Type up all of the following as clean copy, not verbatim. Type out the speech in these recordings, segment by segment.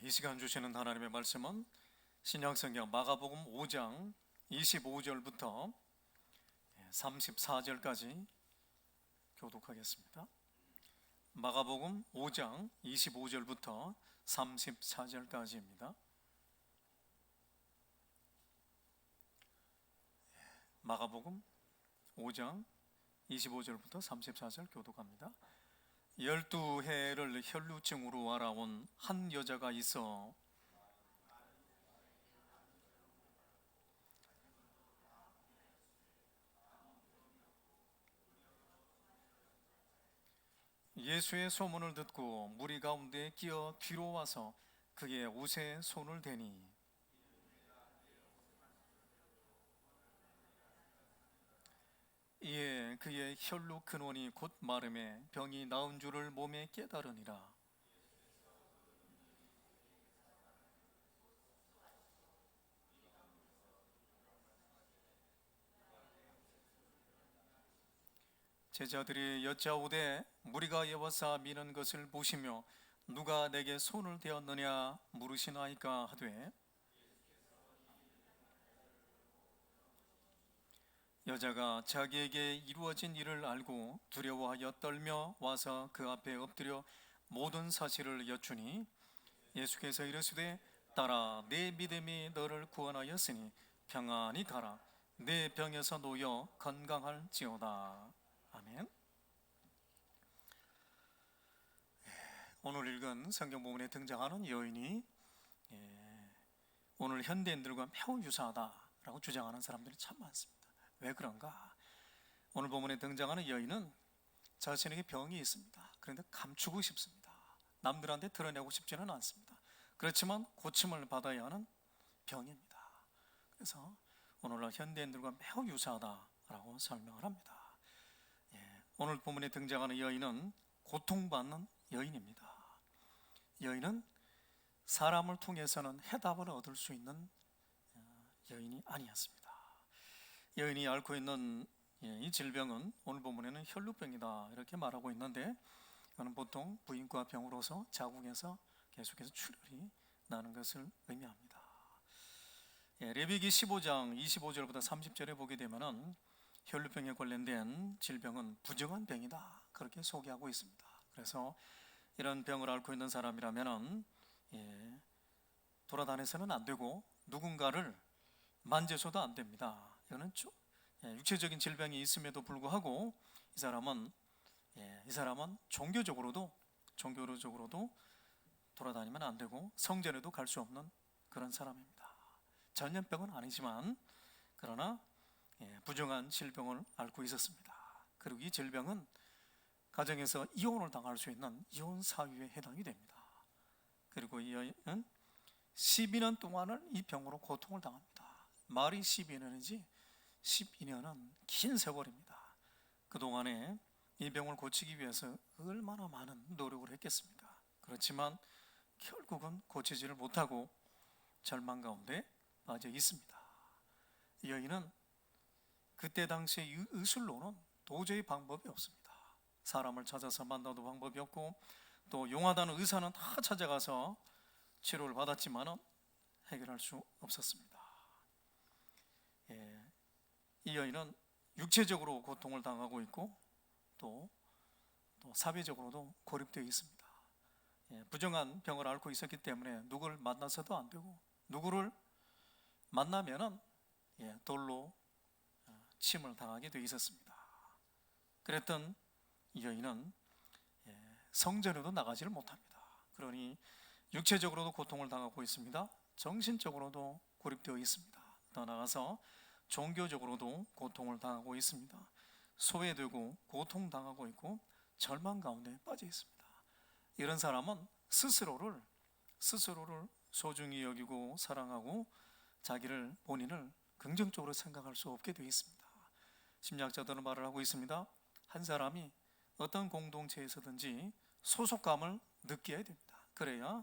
이 시간 주시는 하나님의 말씀은 신약성경 마가복음 5장 25절부터 34절까지 교독하겠습니다. 마가복음 5장 25절부터 34절까지입니다. 마가복음 5장 25절부터 34절 교독합니다. 12해를 혈루증으로 알아온 한 여자가 있어 예수의 소문을 듣고 무리 가운데 끼어 뒤로 와서 그의 옷에 손을 대니 이에 그의 혈루 근원이 곧 마름에 병이 나은 줄을 몸에 깨달으니라. 제자들이 여짜오되 무리가 여워싸 미는 것을 보시며 누가 내게 손을 대었느냐 물으시나이까 하되 여자가 자기에게 이루어진 일을 알고 두려워하여 떨며 와서 그 앞에 엎드려 모든 사실을 여쭈니 예수께서 이르시되 딸아 내 믿음이 너를 구원하였으니 평안히 가라 내 병에서 놓여 건강할지어다. 아멘. 오늘 읽은 성경 부분에 등장하는 여인이 오늘 현대인들과 매우 유사하다라고 주장하는 사람들이 참 많습니다. 왜 그런가? 오늘 본문에 등장하는 여인은 자신에게 병이 있습니다. 그런데 감추고 싶습니다. 남들한테 드러내고 싶지는 않습니다. 그렇지만 고침을 받아야 하는 병입니다. 그래서 오늘날 현대인들과 매우 유사하다라고 설명을 합니다. 오늘 본문에 등장하는 여인은 고통받는 여인입니다. 여인은 사람을 통해서는 해답을 얻을 수 있는 여인이 아니었습니다. 여인이 앓고 있는 이 질병은 오늘 본문에는 혈루병이다 이렇게 말하고 있는데 이거는 보통 부인과 병으로서 자궁에서 계속해서 출혈이 나는 것을 의미합니다. 레위기 15장 25절부터 30절에 보게 되면은 혈루병에 관련된 질병은 부정한 병이다 그렇게 소개하고 있습니다. 그래서 이런 병을 앓고 있는 사람이라면은 돌아다녀서는 안 되고 누군가를 만져서도 안 됩니다. 이거는 육체적인 질병이 있음에도 불구하고 이 사람은 종교적으로도 돌아다니면 안 되고 성전에도 갈 수 없는 그런 사람입니다. 전염병은 아니지만 그러나 부정한 질병을 앓고 있었습니다. 그리고 이 질병은 가정에서 이혼을 당할 수 있는 이혼 사유에 해당이 됩니다. 그리고 이 여인은 12년 동안을 이 병으로 고통을 당합니다. 말이 12년이지 12년은 긴 세월입니다. 그동안에 이 병을 고치기 위해서 얼마나 많은 노력을 했겠습니까? 그렇지만 결국은 고치지를 못하고 절망 가운데 빠져 있습니다. 이 여인은 그때 당시에 의술로는 도저히 방법이 없습니다. 사람을 찾아서 만나도 방법이 없고 또 용하다는 의사는 다 찾아가서 치료를 받았지만 해결할 수 없었습니다. 이 여인은 육체적으로 고통을 당하고 있고 또 사회적으로도 고립되어 있습니다. 부정한 병을 앓고 있었기 때문에 누구를 만나서도 안 되고 누구를 만나면은 돌로 침을 당하게 되어 있었습니다. 그랬던 이 여인은 성전에도 나가지를 못합니다. 그러니 육체적으로도 고통을 당하고 있습니다. 정신적으로도 고립되어 있습니다. 더 나아가서 종교적으로도 고통을 당하고 있습니다. 소외되고 고통당하고 있고 절망 가운데 빠져 있습니다. 이런 사람은 스스로를 소중히 여기고 사랑하고 자기를 본인을 긍정적으로 생각할 수 없게 되어 있습니다. 심리학자들은 말을 하고 있습니다. 한 사람이 어떤 공동체에서든지 소속감을 느껴야 됩니다. 그래야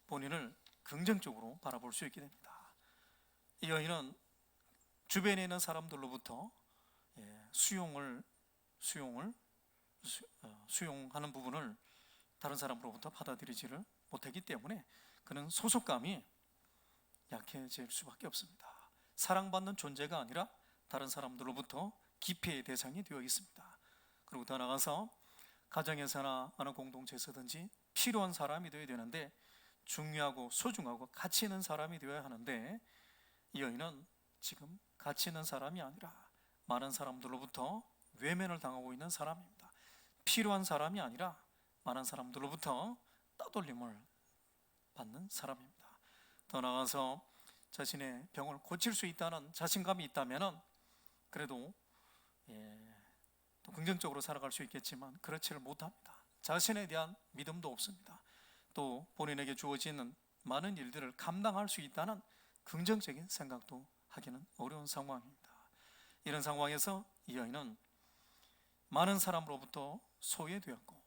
본인을 긍정적으로 바라볼 수 있게 됩니다. 이 여인은 주변에 있는 사람들로부터 수용하는 부분을 다른 사람으로부터 받아들이지를 못하기 때문에 그는 소속감이 약해질 수밖에 없습니다. 사랑받는 존재가 아니라 다른 사람들로부터 기피의 대상이 되어 있습니다. 그리고 더 나아가서 가정에서나 어느 공동체에서든지 필요한 사람이 되어야 되는데, 중요하고 소중하고 가치 있는 사람이 되어야 하는데, 이 여인은 지금 가치 있는 사람이 아니라 많은 사람들로부터 외면을 당하고 있는 사람입니다. 필요한 사람이 아니라 많은 사람들로부터 따돌림을 받는 사람입니다. 더 나아가서 자신의 병을 고칠 수 있다는 자신감이 있다면 그래도 또 긍정적으로 살아갈 수 있겠지만 그렇지를 못합니다. 자신에 대한 믿음도 없습니다. 또 본인에게 주어지는 많은 일들을 감당할 수 있다는 긍정적인 생각도 하기는 어려운 상황입니다. 이런 상황에서 이 여인은 많은 사람으로부터 소외되었고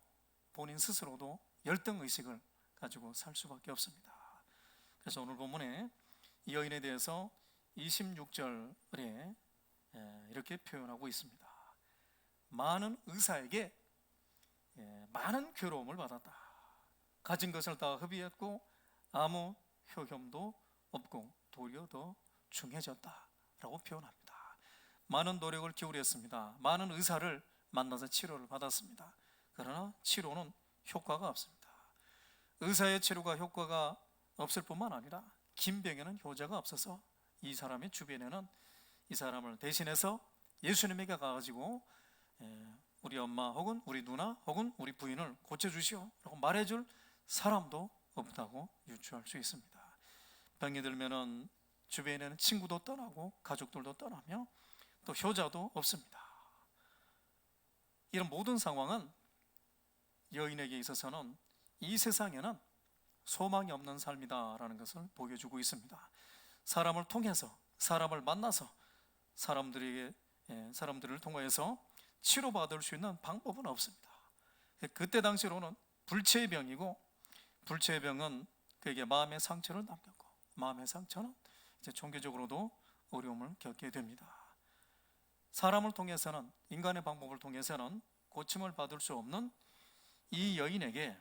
본인 스스로도 열등의식을 가지고 살 수밖에 없습니다. 그래서 오늘 본문에 이 여인에 대해서 26절에 이렇게 표현하고 있습니다. 많은 의사에게 많은 괴로움을 받았다. 가진 것을 다 허비했고 아무 효험도 없고 도리어 더 중해졌다 라고 표현합니다. 많은 노력을 기울였습니다. 많은 의사를 만나서 치료를 받았습니다. 그러나 치료는 효과가 없습니다. 의사의 치료가 효과가 없을 뿐만 아니라 긴 병에는 효자가 없어서 이 사람의 주변에는 이 사람을 대신해서 예수님에게 가가지고 우리 엄마 혹은 우리 누나 혹은 우리 부인을 고쳐주시오 라고 말해줄 사람도 없다고 유추할 수 있습니다. 병이 들면은 주변에는 친구도 떠나고 가족들도 떠나며 또 효자도 없습니다. 이런 모든 상황은 여인에게 있어서는 이 세상에는 소망이 없는 삶이다라는 것을 보여주고 있습니다. 사람을 통해서, 사람을 만나서 사람들을 통해서 치료받을 수 있는 방법은 없습니다. 그때 당시로는 불치의 병이고, 불치의 병은 그에게 마음의 상처를 남겼고, 마음의 상처는 이제 종교적으로도 어려움을 겪게 됩니다. 사람을 통해서는, 인간의 방법을 통해서는 고침을 받을 수 없는 이 여인에게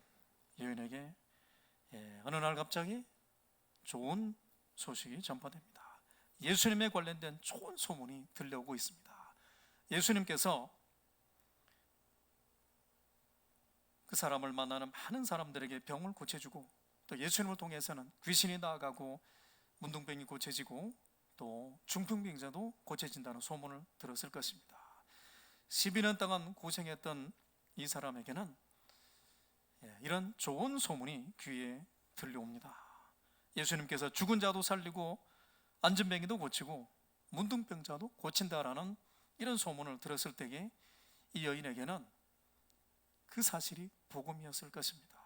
어느 날 갑자기 좋은 소식이 전파됩니다. 예수님에 관련된 좋은 소문이 들려오고 있습니다. 예수님께서 그 사람을 만나는 많은 사람들에게 병을 고쳐주고, 또 예수님을 통해서는 귀신이 나아가고 문둥병이 고쳐지고 또 중풍병자도 고쳐진다는 소문을 들었을 것입니다. 12년 동안 고생했던 이 사람에게는 이런 좋은 소문이 귀에 들려옵니다. 예수님께서 죽은 자도 살리고 안진뱅이도 고치고 문둥병자도 고친다라는 이런 소문을 들었을 때에 이 여인에게는 그 사실이 복음이었을 것입니다.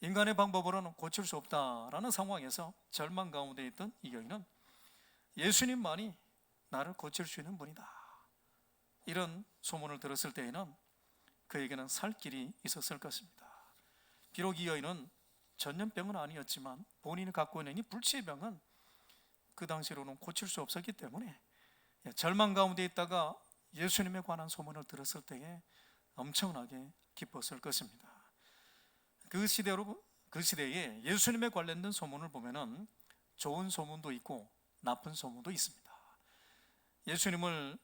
인간의 방법으로는 고칠 수 없다라는 상황에서 절망 가운데 있던 이 여인은 예수님만이 나를 고칠 수 있는 분이다, 이런 소문을 들었을 때에는 그에게는 살 길이 있었을 것입니다. 비록 이 여인은 전염병은 아니었지만 본인이 갖고 있는 이 불치의 병은 그 당시로는 고칠 수 없었기 때문에 절망 가운데 있다가 예수님에 관한 소문을 들었을 때에 엄청나게 기뻤을 것입니다. 그 시대에 예수님에 관련된 소문을 보면은 좋은 소문도 있고 나쁜 소문도 있습니다. 예수님을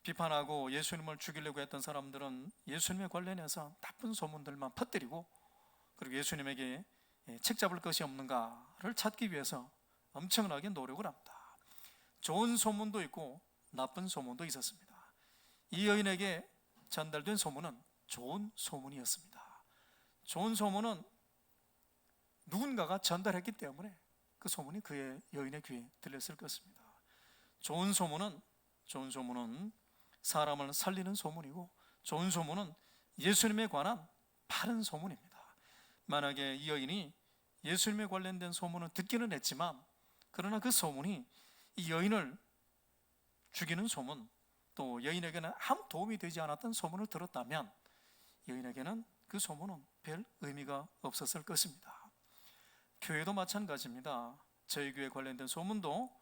비판하고 예수님을 죽이려고 했던 사람들은 예수님에 관련해서 나쁜 소문들만 퍼뜨리고, 그리고 예수님에게 책 잡을 것이 없는가를 찾기 위해서 엄청나게 노력을 합니다. 좋은 소문도 있고 나쁜 소문도 있었습니다. 이 여인에게 전달된 소문은 좋은 소문이었습니다. 좋은 소문은 누군가가 전달했기 때문에 그 소문이 그의 여인의 귀에 들렸을 것입니다. 좋은 소문은 사람을 살리는 소문이고, 좋은 소문은 예수님에 관한 바른 소문입니다. 만약에 이 여인이 예수님에 관련된 소문을 듣기는 했지만, 그러나 그 소문이 이 여인을 죽이는 소문, 또 여인에게는 아무 도움이 되지 않았던 소문을 들었다면 여인에게는 그 소문은 별 의미가 없었을 것입니다. 교회도 마찬가지입니다. 저희 교회 관련된 소문도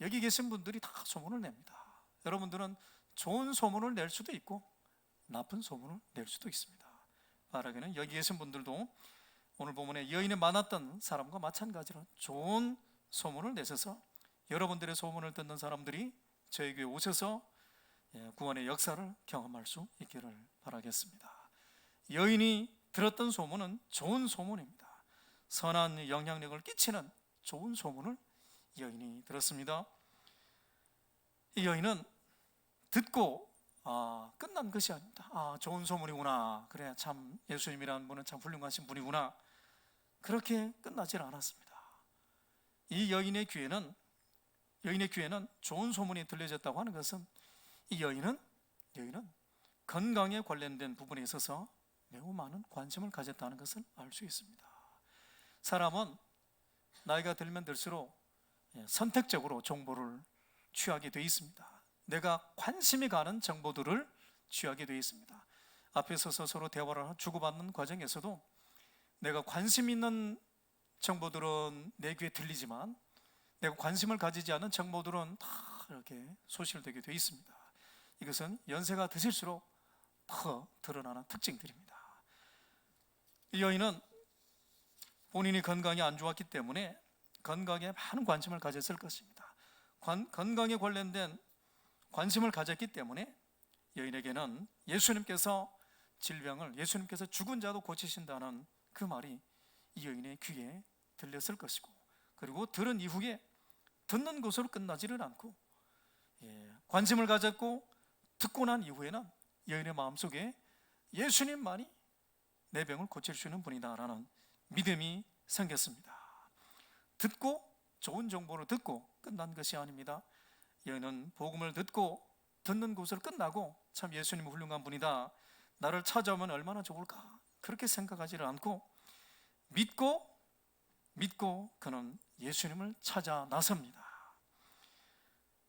여기 계신 분들이 다 소문을 냅니다. 여러분들은 좋은 소문을 낼 수도 있고 나쁜 소문을 낼 수도 있습니다. 바라기는 여기 계신 분들도 오늘 본문에 여인이 만났던 사람과 마찬가지로 좋은 소문을 내셔서 여러분들의 소문을 듣는 사람들이 저희 교회에 오셔서 구원의 역사를 경험할 수 있기를 바라겠습니다. 여인이 들었던 소문은 좋은 소문입니다. 선한 영향력을 끼치는 좋은 소문을 여인이 들었습니다. 이 여인은 듣고 끝난 것이 아닙니다. 좋은 소문이구나, 그래 참 예수님이라는 분은 참 훌륭하신 분이구나, 그렇게 끝나질 않았습니다. 이 여인의 귀에는 좋은 소문이 들려졌다고 하는 것은 이 여인은 건강에 관련된 부분에 있어서 매우 많은 관심을 가졌다는 것을 알 수 있습니다. 사람은 나이가 들면 들수록 선택적으로 정보를 취하게 되어 있습니다. 내가 관심이 가는 정보들을 취하게 되어 있습니다. 앞에 서서 서로 대화를 주고받는 과정에서도 내가 관심 있는 정보들은 내 귀에 들리지만 내가 관심을 가지지 않은 정보들은 다 이렇게 소실되게 되어 있습니다. 이것은 연세가 드실수록 더 드러나는 특징들입니다. 이 여인은 본인이 건강이 안 좋았기 때문에 건강에 많은 관심을 가졌을 것입니다. 건강에 관련된 관심을 가졌기 때문에 여인에게는 예수님께서 죽은 자도 고치신다는 그 말이 이 여인의 귀에 들렸을 것이고, 그리고 들은 이후에 듣는 것으로 끝나지를 않고 관심을 가졌고 듣고 난 이후에는 여인의 마음속에 예수님만이 내 병을 고칠 수 있는 분이다라는 믿음이 생겼습니다. 좋은 정보를 듣고 끝난 것이 아닙니다. 여인은 복음을 듣는 곳으로 끝나고 참 예수님은 훌륭한 분이다, 나를 찾아오면 얼마나 좋을까, 그렇게 생각하지를 않고 믿고 그는 예수님을 찾아 나섭니다.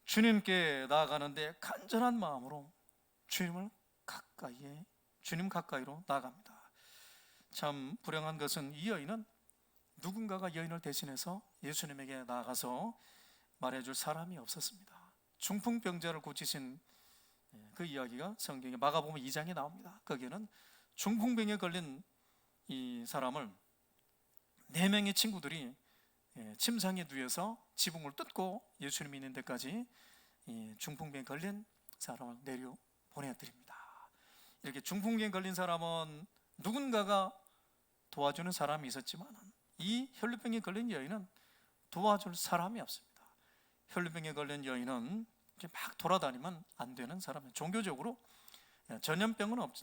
주님께 나아가는데 간절한 마음으로 주님 가까이로 나아갑니다. 참 불행한 것은 이 여인은 누군가가 여인을 대신해서 예수님에게 나아가서 말해줄 사람이 없었습니다. 중풍병자를 고치신 그 이야기가 성경에 마가복음 2장에 나옵니다. 거기에는 중풍병에 걸린 이 사람을 4명의 친구들이 침상에 누워서 지붕을 뜯고 예수님이 있는 데까지 중풍병에 걸린 사람을 내려 보내드립니다. 이렇게 중풍병에 걸린 사람은 누군가가 도와주는 사람이 있었지만 이 혈루병에 걸린 여인은 도와줄 사람이 없습니다. 혈루병에 걸린 여인은 막 돌아다니면 안 되는 사람이에요. 종교적으로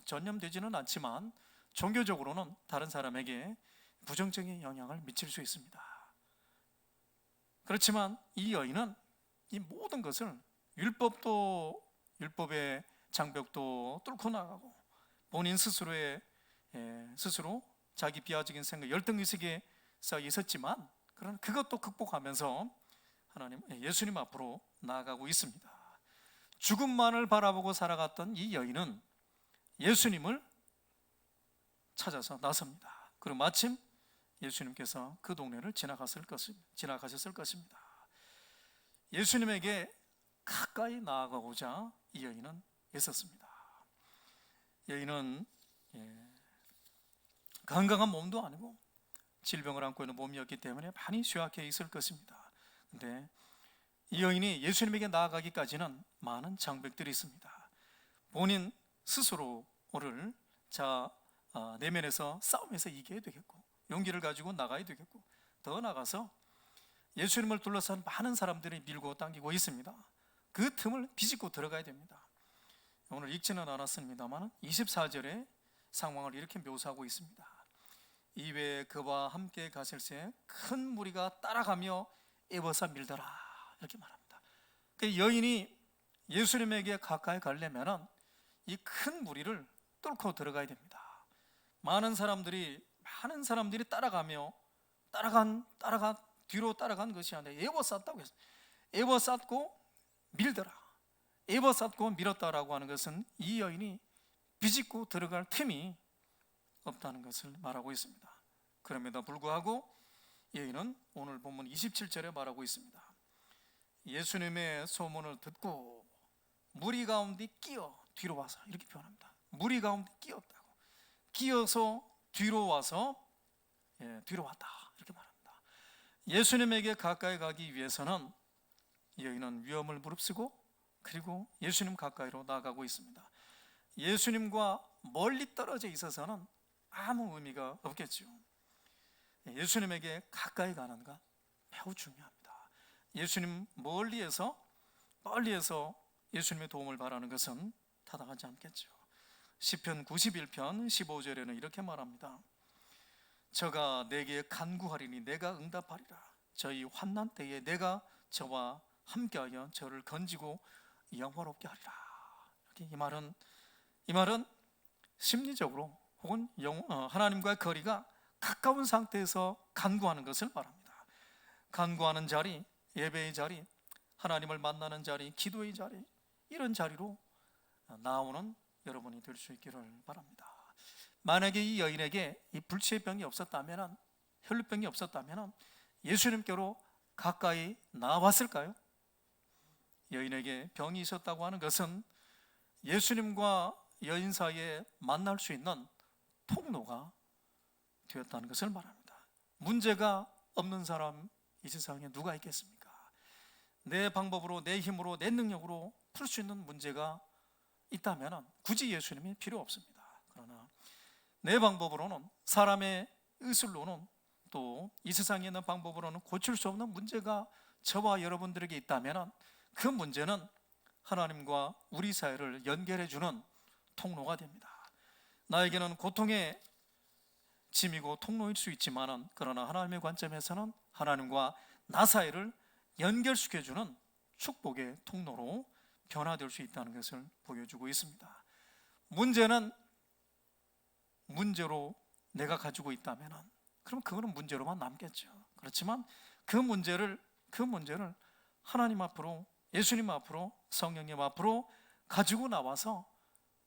전염되지는 않지만 종교적으로는 다른 사람에게 부정적인 영향을 미칠 수 있습니다. 그렇지만 이 여인은 이 모든 것을 율법의 장벽도 뚫고 나가고 본인 스스로 자기 비하적인 생각, 열등의식에 쌓여 있었지만 그러나 그것도 극복하면서 예수님 앞으로 나아가고 있습니다. 죽음만을 바라보고 살아갔던 이 여인은 예수님을 찾아서 나섭니다. 그리고 마침 예수님께서 그 동네를 지나가셨을 것입니다. 예수님에게 가까이 나아가고자 이 여인은 애썼습니다. 여인은 건강한 몸도 아니고 질병을 안고 있는 몸이었기 때문에 많이 쇠약해 있을 것입니다. 그런데 이 여인이 예수님에게 나아가기까지는 많은 장벽들이 있습니다. 본인 스스로를 내면에서 싸움에서 이겨야 되겠고, 용기를 가지고 나가야 되겠고, 더 나가서 예수님을 둘러싼 많은 사람들이 밀고 당기고 있습니다. 그 틈을 비집고 들어가야 됩니다. 오늘 읽지는 않았습니다만 24절의 상황을 이렇게 묘사하고 있습니다. 이외에 그와 함께 가실새 큰 무리가 따라가며 애워싸 밀더라, 이렇게 말합니다. 그 여인이 예수님에게 가까이 가려면 이 큰 무리를 뚫고 들어가야 됩니다. 많은 사람들이 뒤로 따라간 것이 아니라 애워쌌다고 했어요. 애워쌌고 밀었다라고 하는 것은 이 여인이 비집고 들어갈 틈이 없다는 것을 말하고 있습니다. 그럼에도 불구하고 여인은 오늘 본문 27절에 말하고 있습니다. 예수님의 소문을 듣고 무리 가운데 끼어 뒤로 와서, 이렇게 표현합니다. 무리 가운데 끼었다고. 끼어서 뒤로 와서 뒤로 왔다 이렇게 말합니다. 예수님에게 가까이 가기 위해서는 이 여인은 위험을 무릅쓰고 그리고 예수님 가까이로 나아가고 있습니다. 예수님과 멀리 떨어져 있어서는 아무 의미가 없겠죠. 예수님에게 가까이 가는 것 매우 중요합니다. 예수님 멀리에서 예수님의 도움을 바라는 것은 타당하지 않겠죠. 시편 91편 15절에는 이렇게 말합니다. 저가 내게 간구하리니 내가 응답하리라. 저희 환난 때에 내가 저와 함께하여 저를 건지고 영화롭게 하리라. 이 말은 심리적으로 혹은 하나님과의 거리가 가까운 상태에서 간구하는 것을 말합니다. 간구하는 자리, 예배의 자리, 하나님을 만나는 자리, 기도의 자리, 이런 자리로 나오는 여러분이 될 수 있기를 바랍니다. 만약에 이 여인에게 이 불치의 병이 없었다면, 혈루병이 없었다면 예수님께로 가까이 나왔을까요? 여인에게 병이 있었다고 하는 것은 예수님과 여인 사이에 만날 수 있는 통로가 되었다는 것을 말합니다. 문제가 없는 사람 이 세상에 누가 있겠습니까? 내 방법으로, 내 힘으로, 내 능력으로 풀 수 있는 문제가 있다면 굳이 예수님이 필요 없습니다. 그러나 내 방법으로는, 사람의 의술로는, 또 이 세상에 있는 방법으로는 고칠 수 없는 문제가 저와 여러분들에게 있다면 그 문제는 하나님과 우리 사이를 연결해 주는 통로가 됩니다. 나에게는 고통의 짐이고 통로일 수 있지만, 그러나 하나님의 관점에서는 하나님과 나 사이를 연결시켜주는 축복의 통로로 변화될 수 있다는 것을 보여주고 있습니다. 문제는 문제로 내가 가지고 있다면 그럼 그거는 문제로만 남겠죠. 그렇지만 그 문제를 하나님 앞으로, 예수님 앞으로, 성령님 앞으로 가지고 나와서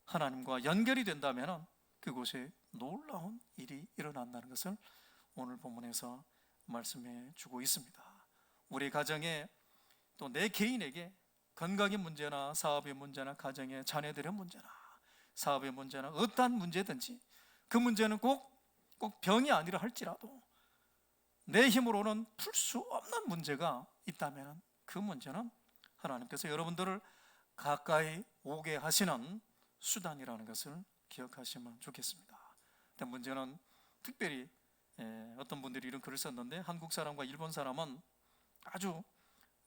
하나님과 연결이 된다면 그곳에 놀라운 일이 일어난다는 것을 오늘 본문에서 말씀해 주고 있습니다. 우리 가정에, 또 내 개인에게 건강의 문제나 사업의 문제나 가정의 자녀들의 문제나 사업의 문제나 어떠한 문제든지 그 문제는 꼭 병이 아니라 할지라도 내 힘으로는 풀 수 없는 문제가 있다면 그 문제는 하나님께서 여러분들을 가까이 오게 하시는 수단이라는 것을 기억하시면 좋겠습니다. 문제는 특별히 어떤 분들이 이런 글을 썼는데, 한국 사람과 일본 사람은 아주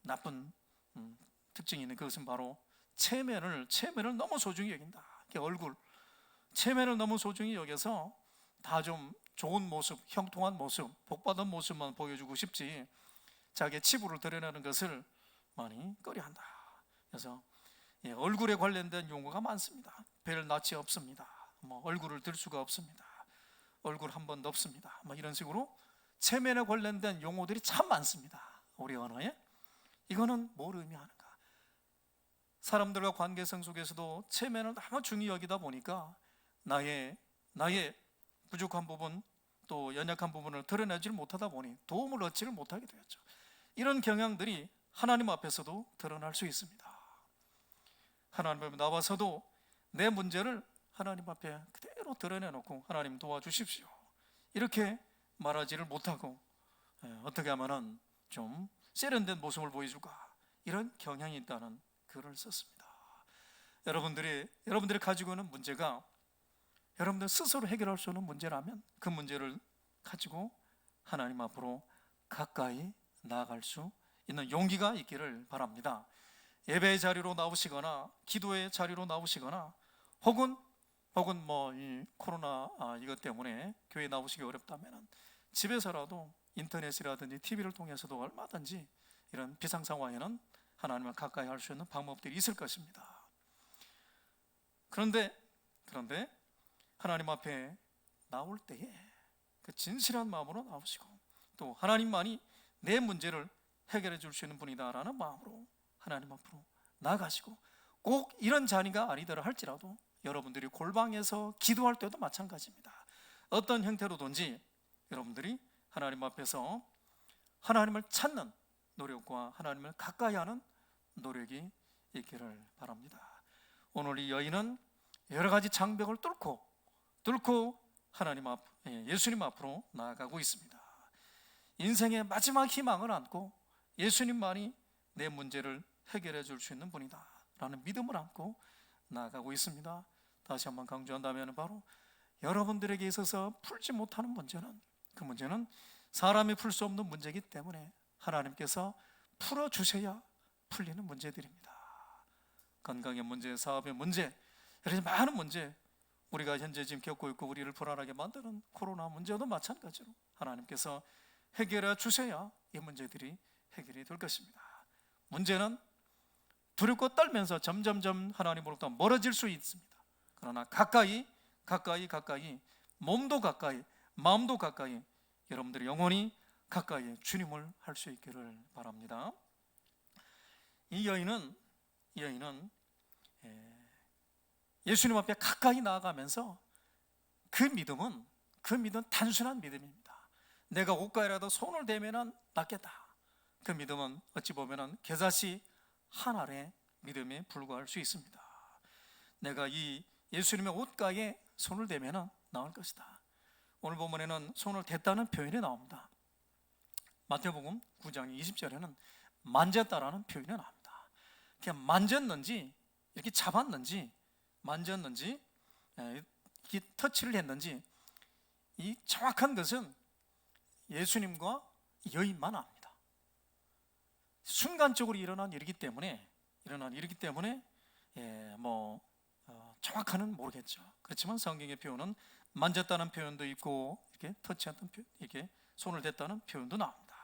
나쁜 특징이 있는, 그것은 바로 체면을 너무 소중히 여긴다. 얼굴, 체면을 너무 소중히 여겨서 다 좀 좋은 모습, 형통한 모습, 복받은 모습만 보여주고 싶지 자기의 치부를 드러내는 것을 많이 꺼려한다. 그래서 얼굴에 관련된 용어가 많습니다. 별 낯이 없습니다. 얼굴을 들 수가 없습니다. 얼굴 한 번도 없습니다. 이런 식으로 체면에 관련된 용어들이 참 많습니다. 우리 언어에. 이거는 뭘 의미하는가? 사람들과 관계성 속에서도 체면을 너무 중요히 여기다 보니까 나의 부족한 부분, 또 연약한 부분을 드러내지 못하다 보니 도움을 얻지를 못하게 되었죠. 이런 경향들이 하나님 앞에서도 드러날 수 있습니다. 하나님 앞에 나와서도 내 문제를 하나님 앞에 그대로 드러내놓고 하나님 도와주십시오 이렇게 말하지를 못하고 어떻게 하면 좀 세련된 모습을 보여줄까, 이런 경향이 있다는 글을 썼습니다. 여러분들이 가지고 있는 문제가 여러분들 스스로 해결할 수 있는 문제라면 그 문제를 가지고 하나님 앞으로 가까이 나아갈 수 있는 용기가 있기를 바랍니다. 예배의 자리로 나오시거나 기도의 자리로 나오시거나 혹은 이 코로나 이것 때문에 교회 나오시기 어렵다면 집에서라도 인터넷이라든지 TV를 통해서도 얼마든지 이런 비상 상황에는 하나님을 가까이 할 수 있는 방법들이 있을 것입니다. 그런데 하나님 앞에 나올 때에 그 진실한 마음으로 나오시고, 또 하나님만이 내 문제를 해결해 줄 수 있는 분이다라는 마음으로 하나님 앞으로 나아가시고, 꼭 이런 자리가 아니더라 할지라도 여러분들이 골방에서 기도할 때도 마찬가지입니다. 어떤 형태로든지 여러분들이 하나님 앞에서 하나님을 찾는 노력과 하나님을 가까이 하는 노력이 있기를 바랍니다. 오늘 이 여인은 여러 가지 장벽을 뚫고 예수님 앞으로 나아가고 있습니다. 인생의 마지막 희망을 안고 예수님만이 내 문제를 해결해 줄 수 있는 분이다 라는 믿음을 안고 나아가고 있습니다. 다시 한번 강조한다면 바로 여러분들에게 있어서 풀지 못하는 문제는, 그 문제는 사람이 풀 수 없는 문제이기 때문에 하나님께서 풀어주셔야 풀리는 문제들입니다. 건강의 문제, 사업의 문제, 이런 많은 문제, 우리가 현재 지금 겪고 있고 우리를 불안하게 만드는 코로나 문제도 마찬가지로 하나님께서 해결해 주셔야 이 문제들이 해결이 될 것입니다. 문제는 두렵고 떨면서 점점점 하나님으로부터 멀어질 수 있습니다. 그러나 가까이 몸도 가까이 마음도 가까이 여러분들이 영원히 가까이 주님을 할 수 있기를 바랍니다. 이 여인은 예수님 앞에 가까이 나아가면서 그 믿음은 단순한 믿음입니다. 내가 옷가에라도 손을 대면 낫겠다. 그 믿음은 어찌 보면 겨자씨 한 알의 믿음에 불과할 수 있습니다. 내가 이 예수님의 옷가에 손을 대면 나을 것이다. 오늘 본문에는 손을 댔다는 표현이 나옵니다. 마태복음 9장 20절에는 만졌다라는 표현이 나옵니다. 그냥 만졌는지, 이렇게 잡았는지, 만졌는지, 이렇게 터치를 했는지, 이 정확한 것은 예수님과 여인만 압니다. 순간적으로 일어난 일이기 때문에 정확한은 모르겠죠. 그렇지만 성경의 표현은 만졌다는 표현도 있고 이렇게 터치했던 표현, 이렇게 손을 댔다는 표현도 나옵니다.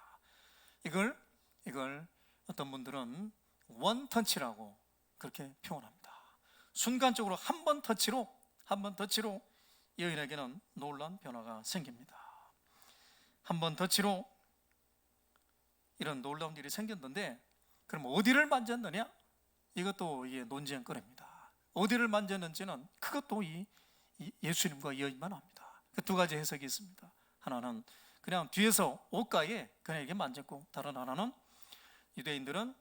이걸 어떤 분들은 원터치라고 그렇게 표현합니다. 순간적으로 한 번 터치로 여인에게는 놀라운 변화가 생깁니다. 한 번 터치로 이런 놀라운 일이 생겼는데, 그럼 어디를 만졌느냐? 이것도 이게 논쟁거리입니다. 어디를 만졌는지는 그것도 이 예수님과 여인만 압니다. 그 두 가지 해석이 있습니다. 하나는 그냥 뒤에서 옷가에 그녀에게 만졌고, 다른 하나는 유대인들은,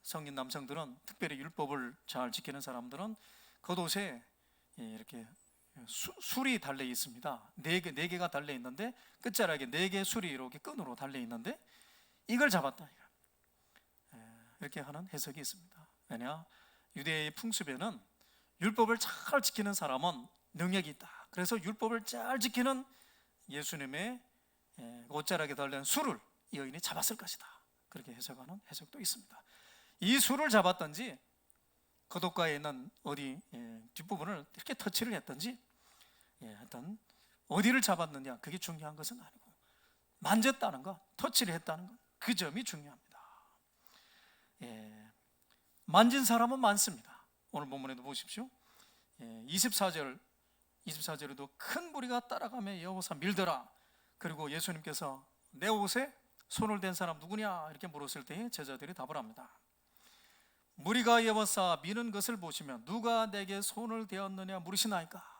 성인 남성들은, 특별히 율법을 잘 지키는 사람들은 겉옷에 이렇게 술이 달려 있습니다. 네 개가 달려 있는데 끝자락에 4개의 술이 이렇게 끈으로 달려 있는데 이걸 잡았다, 이렇게 하는 해석이 있습니다. 왜냐? 유대의 풍습에는 율법을 잘 지키는 사람은 능력이 있다. 그래서 율법을 잘 지키는 예수님의 옷자락에 달린 술을 이 여인이 잡았을 것이다. 그렇게 해석하는 해석도 있습니다. 이 술을 잡았든지 겉옷가에 있는 어디 뒷부분을 이렇게 터치를 했든지, 하여튼 어디를 잡았느냐, 그게 중요한 것은 아니고 만졌다는 것, 터치를 했다는 것, 그 점이 중요합니다. 만진 사람은 많습니다. 오늘 본문에도 보십시오. 24절에도 큰 무리가 따라가며 여호와사 밀더라. 그리고 예수님께서 내 옷에 손을 댄 사람 누구냐 이렇게 물었을 때에 제자들이 답을 합니다. 무리가 여호와사 미는 것을 보시면 누가 내게 손을 대었느냐 물으시나이까.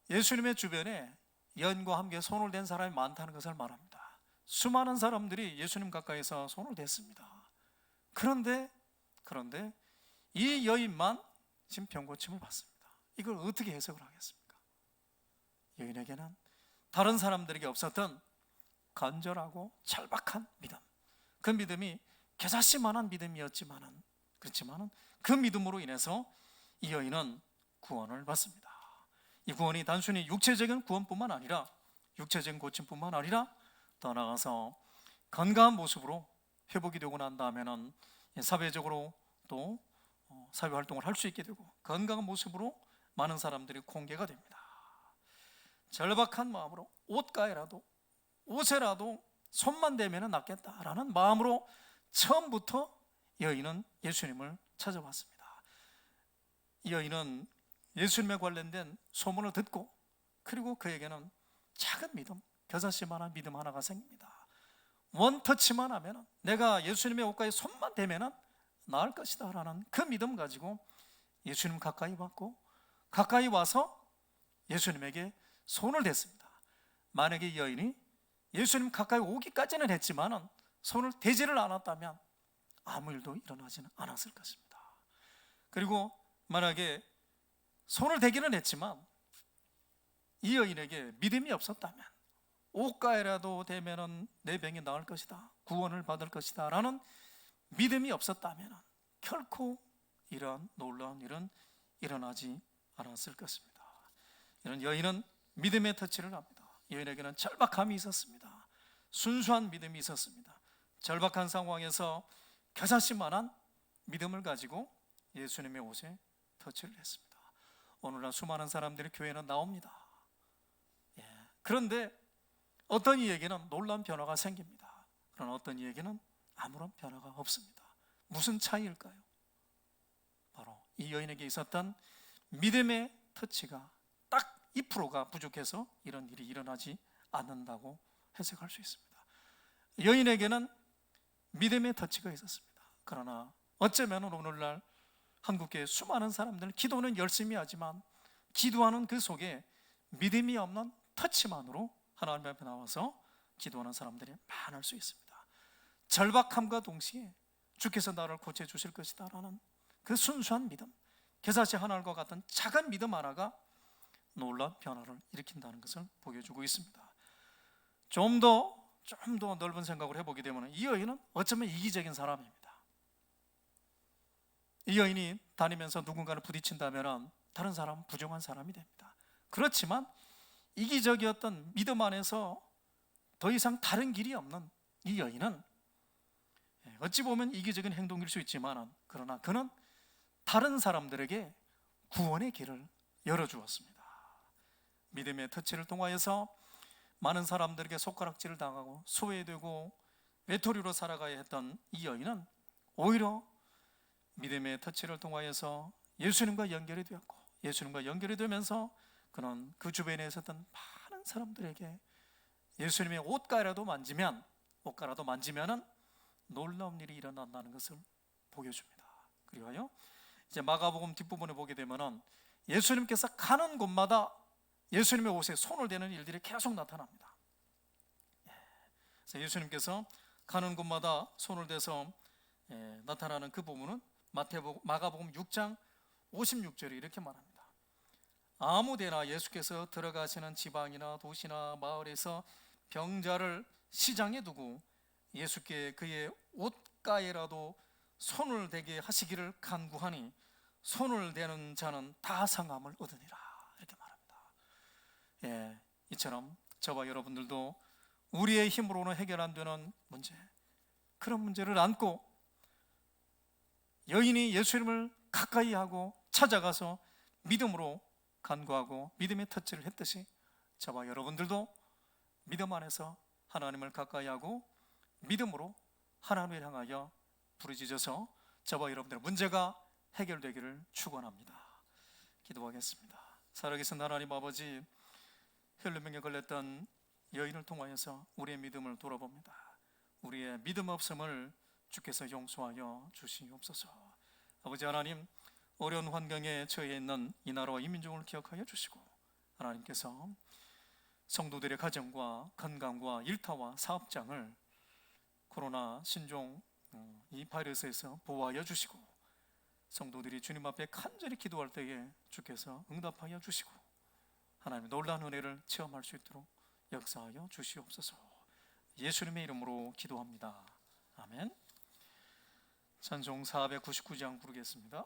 예수님의 주변에 여인과 함께 손을 댄 사람이 많다는 것을 말합니다. 수많은 사람들이 예수님 가까이서 손을 댔습니다. 그런데 이 여인만 지금 병고침을 받습니다. 이걸 어떻게 해석을 하겠습니까? 여인에게는 다른 사람들에게 없었던 간절하고 절박한 믿음, 그 믿음이 겨자씨만한 믿음이었지만은, 그렇지만은 그 믿음으로 인해서 이 여인은 구원을 받습니다. 이 구원이 단순히 육체적인 구원뿐만 아니라, 육체적인 고침뿐만 아니라 더 나아가서 건강한 모습으로 회복이 되고 난 다음에는 사회적으로 또 사회활동을 할 수 있게 되고 건강한 모습으로 많은 사람들이 공개가 됩니다. 절박한 마음으로 옷에라도 손만 대면 낫겠다라는 마음으로 처음부터 여인은 예수님을 찾아왔습니다. 이 여인은 예수님에 관련된 소문을 듣고, 그리고 그에게는 작은 믿음, 겨자씨만한 믿음 하나가 생깁니다. 원터치만 하면, 내가 예수님의 옷가에 손만 대면 나을 것이다 라는 그 믿음 가지고 예수님 가까이 와서 예수님에게 손을 댔습니다. 만약에 이 여인이 예수님 가까이 오기까지는 했지만 손을 대지를 않았다면 아무 일도 일어나지는 않았을 것입니다. 그리고 만약에 손을 대기는 했지만 이 여인에게 믿음이 없었다면, 옷가에라도 되면은 내 병이 나을 것이다, 구원을 받을 것이다 라는 믿음이 없었다면 결코 이런 놀라운 일은 일어나지 않았을 것입니다. 이런 여인은 믿음의 터치를 합니다. 여인에게는 절박함이 있었습니다. 순수한 믿음이 있었습니다. 절박한 상황에서 겨자씨만한 믿음을 가지고 예수님의 옷에 터치를 했습니다. 오늘날 수많은 사람들이 교회는 나옵니다. 그런데 어떤 이에게는 놀라운 변화가 생깁니다. 그러나 어떤 이에게는 아무런 변화가 없습니다. 무슨 차이일까요? 바로 이 여인에게 있었던 믿음의 터치가 딱 2%가 부족해서 이런 일이 일어나지 않는다고 해석할 수 있습니다. 여인에게는 믿음의 터치가 있었습니다. 그러나 어쩌면 오늘날 한국교회 수많은 사람들은 기도는 열심히 하지만 기도하는 그 속에 믿음이 없는 터치만으로 하나님 앞에 나와서 기도하는 사람들이 많을 수 있습니다. 절박함과 동시에 주께서 나를 고쳐주실 것이다 라는 그 순수한 믿음, 겨자씨 하나과 같은 작은 믿음 하나가 놀라운 변화를 일으킨다는 것을 보여주고 있습니다. 좀 더 넓은 생각을 해보게 되면 이 여인은 어쩌면 이기적인 사람입니다. 이 여인이 다니면서 누군가를 부딪힌다면 다른 사람은 부정한 사람이 됩니다. 그렇지만 이기적이었던 믿음 안에서 더 이상 다른 길이 없는 이 여인은 어찌 보면 이기적인 행동일 수 있지만 그러나 그는 다른 사람들에게 구원의 길을 열어주었습니다. 믿음의 터치를 통하여서 많은 사람들에게 손가락질을 당하고 소외되고 외톨이로 살아가야 했던 이 여인은 오히려 믿음의 터치를 통하여서 예수님과 연결이 되었고, 예수님과 연결이 되면서 그는 그 주변에 있었던 많은 사람들에게 예수님의 옷가라도 만지면은 놀라운 일이 일어난다는 것을 보여줍니다. 그리하여 이제 마가복음 뒷부분에 보게 되면은 예수님께서 가는 곳마다 예수님의 옷에 손을 대는 일들이 계속 나타납니다. 그래서 예수님께서 가는 곳마다 손을 대서 나타나는 그 부분은 마가복음 6장 56절에 이렇게 말합니다. 아무데나 예수께서 들어가시는 지방이나 도시나 마을에서 병자를 시장에 두고 예수께 그의 옷가에라도 손을 대게 하시기를 간구하니 손을 대는 자는 다 상함을 얻으니라, 이렇게 말합니다. 이처럼 저와 여러분들도 우리의 힘으로는 해결 안 되는 문제, 그런 문제를 안고 여인이 예수님을 가까이 하고 찾아가서 믿음으로 간구하고 믿음의 터치를 했듯이 저와 여러분들도 믿음 안에서 하나님을 가까이 하고 믿음으로 하나님을 향하여 부르짖어서 저와 여러분들의 문제가 해결되기를 축원합니다. 기도하겠습니다. 살아계신 하나님 아버지, 혈루병에 걸렸던 여인을 통하여서 우리의 믿음을 돌아봅니다. 우리의 믿음 없음을 주께서 용서하여 주시옵소서. 아버지 하나님, 어려운 환경에 처해 있는 이 나라와 이 민족을 기억하여 주시고, 하나님께서 성도들의 가정과 건강과 일터와 사업장을 코로나 신종 이 바이러스에서 보호하여 주시고, 성도들이 주님 앞에 간절히 기도할 때에 주께서 응답하여 주시고 하나님의 놀라운 은혜를 체험할 수 있도록 역사하여 주시옵소서. 예수님의 이름으로 기도합니다. 아멘. 찬송 499장 부르겠습니다.